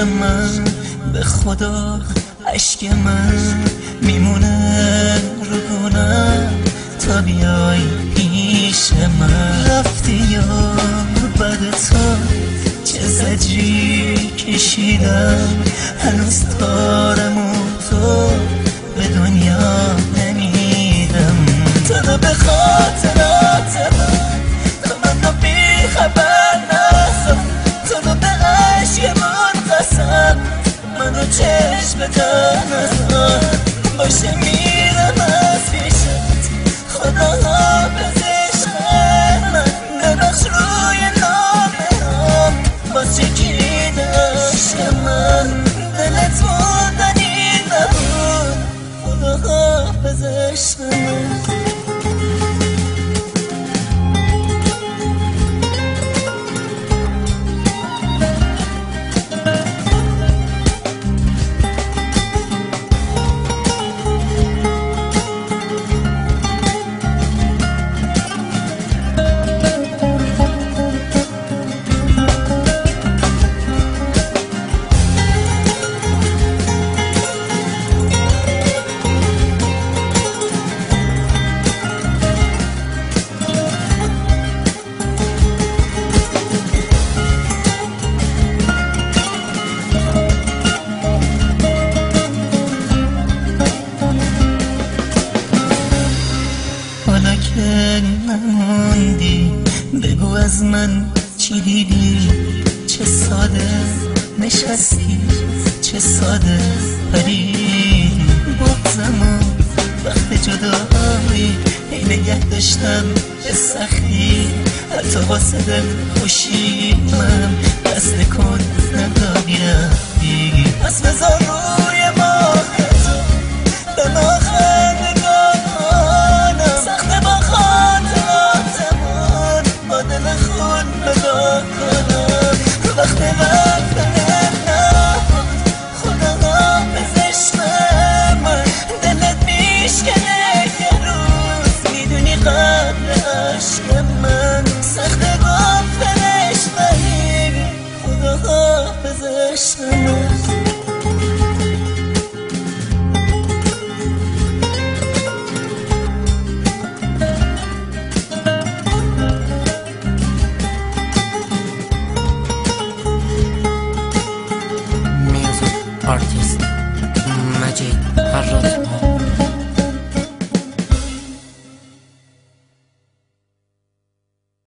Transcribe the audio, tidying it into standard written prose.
من به خدا عشق من میمونه رو گونم تا بیای پیش من. رفتی یا بعد تو چه زجری کشیدم، هنوز دارم و تو به دنیا نمیدم. تو رو به خاطرات من تو من رو بی خبر نسان، تو رو به عشق من قسم من رو چشم تنها باشه میرم از پیشت. خدا حافظ عشق من ببخش روی نامه باز چکید عشق من دلت بودنی نبود. خدا حافظ عشق من. حالا که نموندی بگو از من چی دیدی، چه ساده نشستی چه ساده پریدی. بغضمو وقت جدایی هی نگه داشتم به سختی، حتی واسه دل خوشیمم دست کن نداری رفتی. پس بذار روی ما تو به ما خندگان کنم، سخت با خاطراتمون با دل خون نگاه کنم. وقت رفتن نبود خدا حافظ عشق من، دلت میشکنه یه روز میدونی قدر عشق من. سخت گفتنش ولی خدا حافظ عشق من. Music Party.